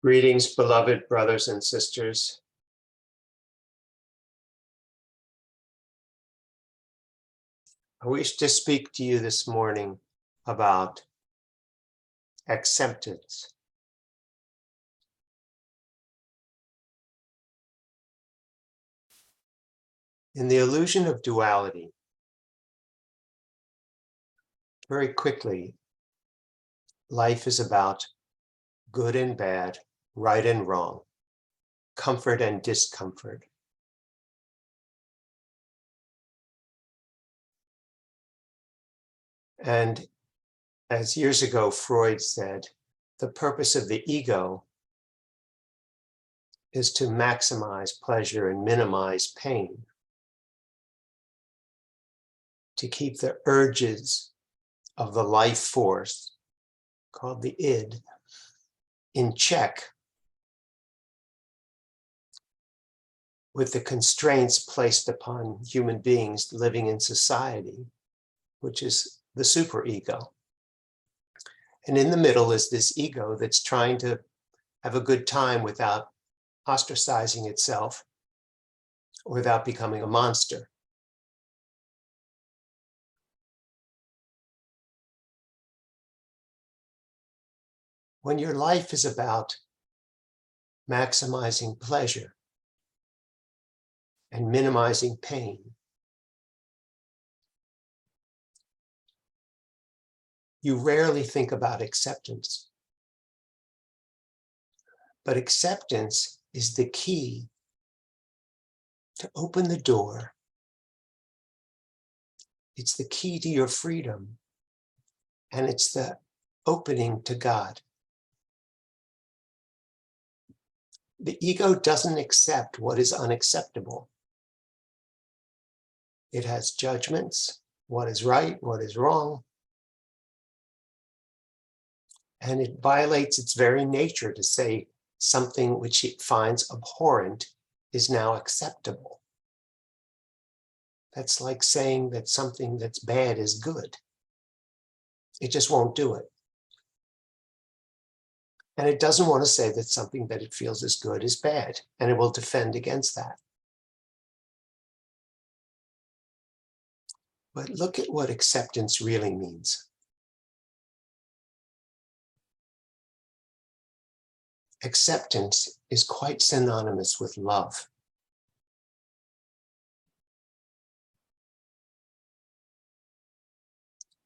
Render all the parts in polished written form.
Greetings, beloved brothers and sisters. I wish to speak to you this morning about acceptance. In the illusion of duality, very quickly, life is about good and bad, right and wrong, comfort and discomfort. And as years ago Freud said, the purpose of the ego is to maximize pleasure and minimize pain, to keep the urges of the life force, called the id, in check, with the constraints placed upon human beings living in society, which is the superego. And in the middle is this ego that's trying to have a good time without ostracizing itself or without becoming a monster. When your life is about maximizing pleasure and minimizing pain, you rarely think about acceptance. But acceptance is the key to open the door. It's the key to your freedom, and it's the opening to God. The ego doesn't accept what is unacceptable. It has judgments, what is right, what is wrong, and it violates its very nature to say something which it finds abhorrent is now acceptable. That's like saying that something that's bad is good. It just won't do it. And it doesn't want to say that something that it feels is good is bad, and it will defend against that. But look at what acceptance really means. Acceptance is quite synonymous with love.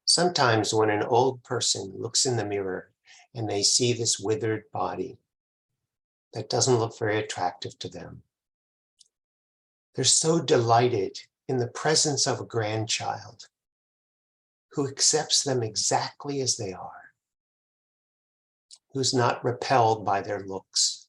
Sometimes when an old person looks in the mirror and they see this withered body that doesn't look very attractive to them, they're so delighted in the presence of a grandchild who accepts them exactly as they are, who's not repelled by their looks,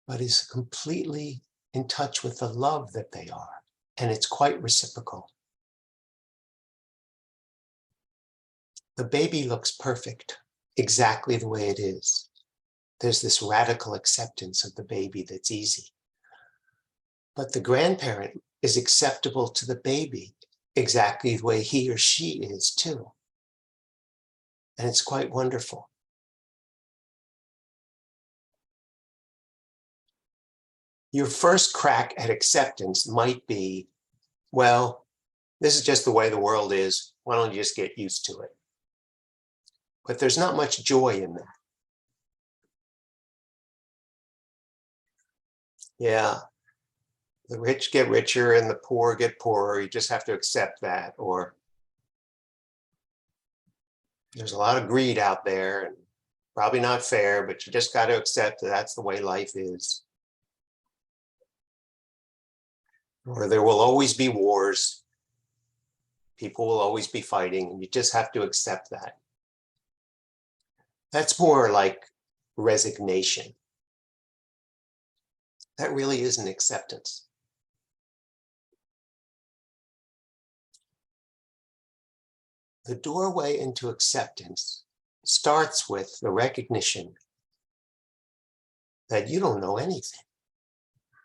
but is completely in touch with the love that they are. And it's quite reciprocal. The baby looks perfect, exactly the way it is. There's this radical acceptance of the baby that's easy. But the grandparent is acceptable to the baby exactly the way he or she is too. And it's quite wonderful. Your first crack at acceptance might be, well, this is just the way the world is. Why don't you just get used to it? But there's not much joy in that. Yeah, the rich get richer and the poor get poorer. You just have to accept that. Or there's a lot of greed out there and probably not fair, but you just got to accept that that's the way life is. Or there will always be wars. People will always be fighting, and you just have to accept that. That's more like resignation. That really isn't acceptance. The doorway into acceptance starts with the recognition that you don't know anything.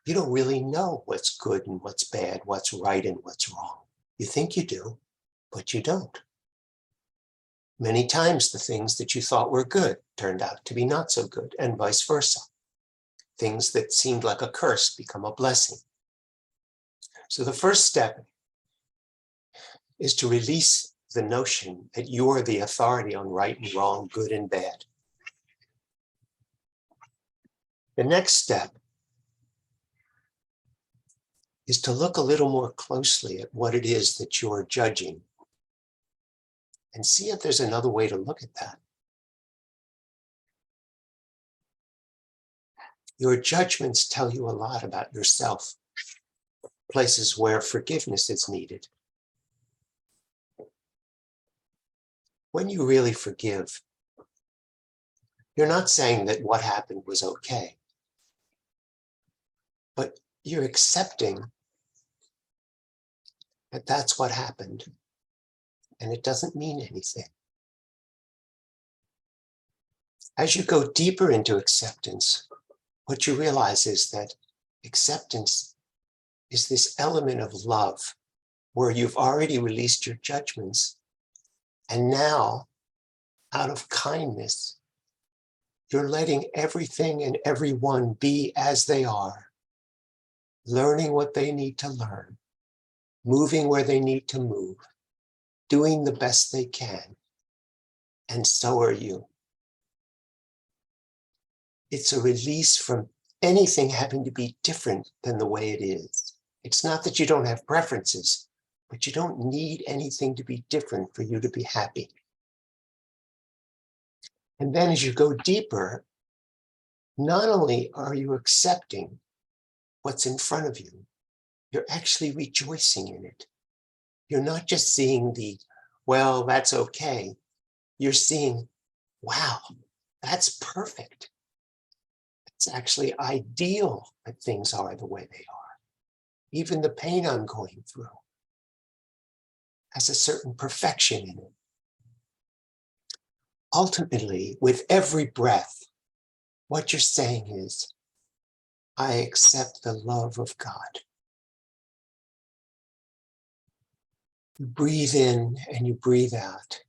You don't really know what's good and what's bad, what's right and what's wrong. You think you do, but you don't. Many times the things that you thought were good turned out to be not so good, and vice versa. Things that seemed like a curse become a blessing. So the first step is to release the notion that you are the authority on right and wrong, good and bad. The next step is to look a little more closely at what it is that you're judging and see if there's another way to look at that. Your judgments tell you a lot about yourself, places where forgiveness is needed. When you really forgive, you're not saying that what happened was okay, but you're accepting that that's what happened, and it doesn't mean anything. As you go deeper into acceptance, what you realize is that acceptance is this element of love where you've already released your judgments, and now, out of kindness, you're letting everything and everyone be as they are, learning what they need to learn, moving where they need to move, doing the best they can, and so are you. It's a release from anything having to be different than the way it is. It's not that you don't have preferences, but you don't need anything to be different for you to be happy. And then as you go deeper, not only are you accepting what's in front of you, you're actually rejoicing in it. You're not just seeing well, that's okay. You're seeing, wow, that's perfect. It's actually ideal that things are the way they are. Even the pain I'm going through has a certain perfection in it. Ultimately, with every breath, what you're saying is, I accept the love of God. You breathe in and you breathe out,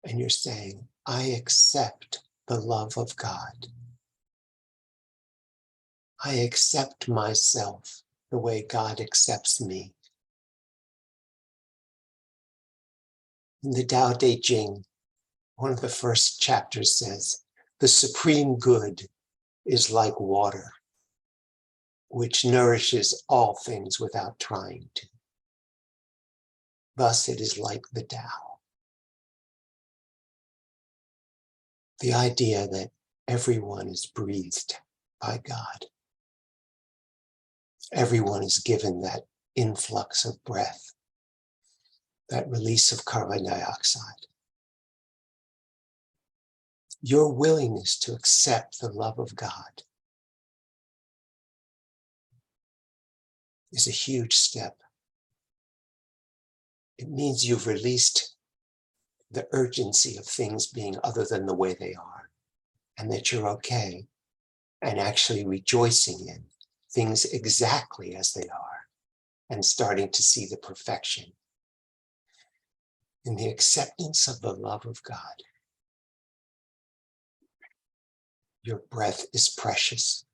and you're saying, I accept the love of God. I accept myself the way God accepts me. In the Tao Te Ching, one of the first chapters says, the supreme good is like water, which nourishes all things without trying to. Thus it is like the Tao. The idea that everyone is breathed by God. Everyone is given that influx of breath, that release of carbon dioxide. Your willingness to accept the love of God is a huge step. It means you've released the urgency of things being other than the way they are, and that you're okay, and actually rejoicing in things exactly as they are, and starting to see the perfection in the acceptance of the love of God. Your breath is precious,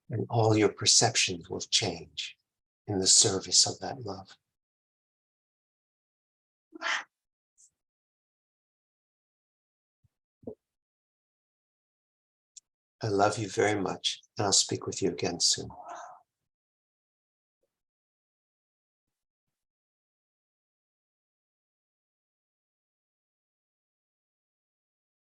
and all your perceptions will change in the service of that love. I love you very much, and I'll speak with you again soon.